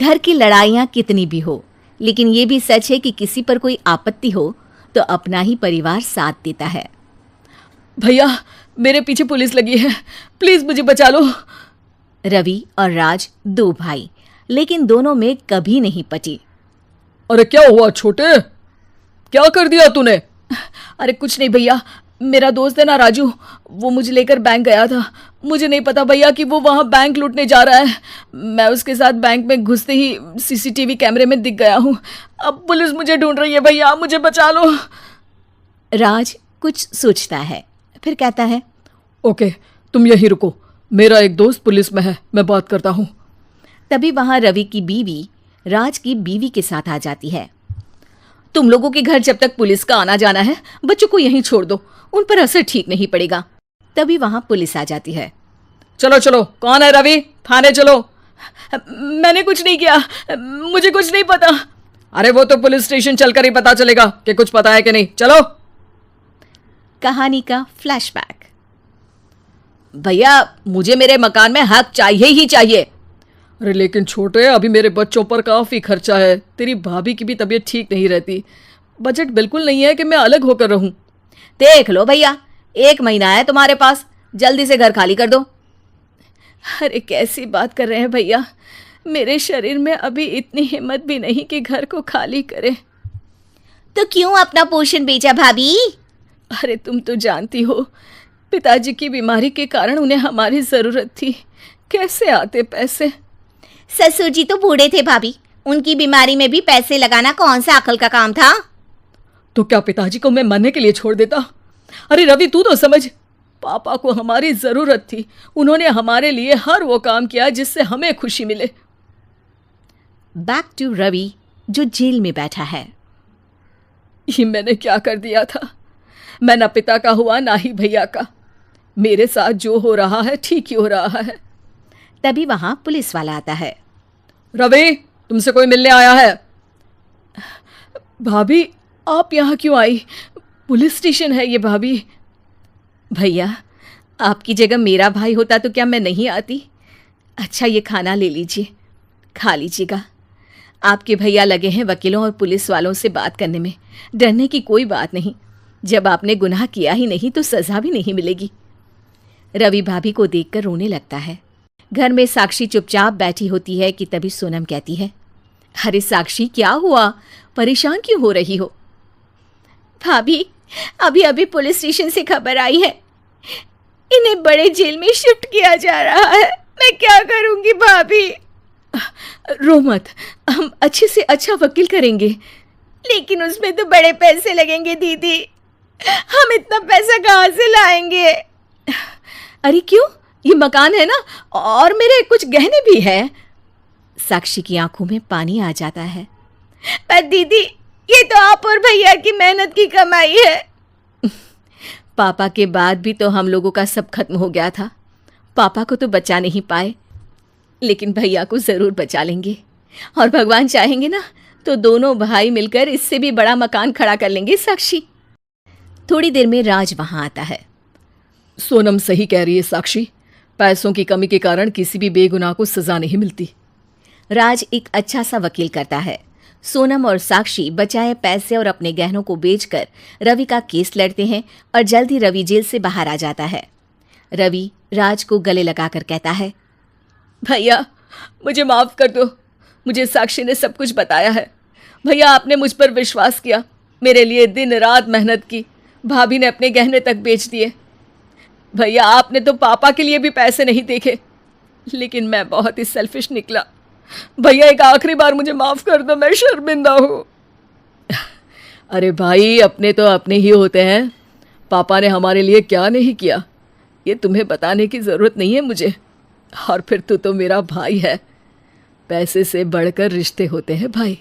घर की लड़ाइयाँ कितनी भी हो, लेकिन ये भी सच है कि किसी पर कोई आपत्ति हो तो अपना ही परिवार साथ देता है। भैया, मेरे पीछे पुलिस लगी है, प्लीज मुझे बचा लो। रवि और राज दो भाई, लेकिन दोनों में कभी नहीं पटी। अरे क्या हुआ छोटे, क्या कर दिया तूने? अरे कुछ नहीं भैया, मेरा दोस्त है ना राजू, वो मुझे लेकर बैंक गया था। मुझे नहीं पता भैया कि वो वहाँ बैंक लूटने जा रहा है। मैं उसके साथ बैंक में घुसते ही सीसीटीवी कैमरे में दिख गया हूँ। अब पुलिस मुझे ढूंढ रही है भैया, मुझे बचा लो। राज कुछ सोचता है, फिर कहता है, ओके, तुम यहीं रुको, मेरा एक दोस्त पुलिस में है, मैं बात करता हूँ। तभी वहाँ रवि की बीवी राज की बीवी के साथ आ जाती है। तुम लोगों के घर जब तक पुलिस का आना जाना है, बच्चों को यहीं छोड़ दो, उन पर असर ठीक नहीं पड़ेगा। तभी वहां पुलिस आ जाती है। चलो चलो, कौन है रवि, थाने चलो। मैंने कुछ नहीं किया, मुझे कुछ नहीं पता। अरे वो तो पुलिस स्टेशन चलकर ही पता चलेगा कि कुछ पता है कि नहीं, चलो। कहानी का फ्लैशबैक। भैया, मुझे मेरे मकान में हक चाहिए ही चाहिए। अरे लेकिन छोटे, अभी मेरे बच्चों पर काफी खर्चा है, तेरी भाभी की भी तबीयत ठीक नहीं रहती, बजट बिल्कुल नहीं है कि मैं अलग होकर रहूं। देख लो भैया, 1 महीना है तुम्हारे पास, जल्दी से घर खाली कर दो। अरे कैसी बात कर रहे हैं भैया, मेरे शरीर में अभी इतनी हिम्मत भी नहीं कि घर को खाली करे। तो क्यों अपना पोषण बेचा भाभी? अरे तुम तो जानती हो, पिताजी की बीमारी के कारण उन्हें हमारी जरूरत थी, कैसे आते पैसे। ससुर जी तो बूढ़े थे भाभी, उनकी बीमारी में भी पैसे लगाना कौन सा अकल का काम था। तो क्या पिताजी को मैं मरने के लिए छोड़ देता? अरे रवि, तू तो समझ, पापा को हमारी जरूरत थी, उन्होंने हमारे लिए हर वो काम किया जिससे हमें खुशी मिले। बैक टू रवि, जो जेल में बैठा है। ये मैंने क्या कर दिया था? मैं ना पिता का हुआ ना ही भैया का, मेरे साथ जो हो रहा है ठीक ही हो रहा है। तभी वहां पुलिस वाला आता है। रवि, तुमसे कोई मिलने आया है। भाभी, आप यहाँ क्यों आई? पुलिस स्टेशन है ये भाभी। भैया, आपकी जगह मेरा भाई होता तो क्या मैं नहीं आती? अच्छा, ये खाना ले लीजिए, खा लीजिएगा। आपके भैया लगे हैं वकीलों और पुलिस वालों से बात करने में, डरने की कोई बात नहीं, जब आपने गुनाह किया ही नहीं तो सजा भी नहीं मिलेगी। रवि भाभी को देखकर रोने लगता है। घर में साक्षी चुपचाप बैठी होती है कि तभी सोनम कहती है, अरे साक्षी, क्या हुआ, परेशान क्यों हो रही हो? भाभी, अभी अभी पुलिस स्टेशन से खबर आई है, इन्हें बड़े जेल में शिफ्ट किया जा रहा है, मैं क्या करूंगी भाभी? रो मत, हम अच्छे से अच्छा वकील करेंगे। लेकिन उसमें तो बड़े पैसे लगेंगे दीदी, हम इतना पैसा कहाँ से लाएंगे? अरे क्यों, ये मकान है ना, और मेरे कुछ गहने भी हैं। साक्षी की आंखों में पानी आ जाता है। पर दीदी, ये तो आप और भैया की मेहनत की कमाई है। पापा के बाद भी तो हम लोगों का सब खत्म हो गया था, पापा को तो बचा नहीं पाए, लेकिन भैया को जरूर बचा लेंगे, और भगवान चाहेंगे ना तो दोनों भाई मिलकर इससे भी बड़ा मकान खड़ा कर लेंगे। साक्षी। थोड़ी देर में राज वहां आता है। सोनम सही कह रही है साक्षी, पैसों की कमी के कारण किसी भी बेगुनाह को सजा नहीं मिलती। राज एक अच्छा सा वकील करता है। सोनम और साक्षी बचाए पैसे और अपने गहनों को बेचकर रवि का केस लड़ते हैं और जल्द ही रवि जेल से बाहर आ जाता है। रवि राज को गले लगाकर कहता है, भैया मुझे माफ कर दो, मुझे साक्षी ने सब कुछ बताया है। भैया, आपने मुझ पर विश्वास किया, मेरे लिए दिन रात मेहनत की, भाभी ने अपने गहने तक बेच दिए। भैया, आपने तो पापा के लिए भी पैसे नहीं देखे, लेकिन मैं बहुत ही सेल्फिश निकला। भैया, एक आखिरी बार मुझे माफ कर दो, मैं शर्मिंदा हूँ। अरे भाई, अपने तो अपने ही होते हैं, पापा ने हमारे लिए क्या नहीं किया, ये तुम्हें बताने की ज़रूरत नहीं है मुझे। और फिर तू तो मेरा भाई है, पैसे से बढ़कर रिश्ते होते हैं भाई।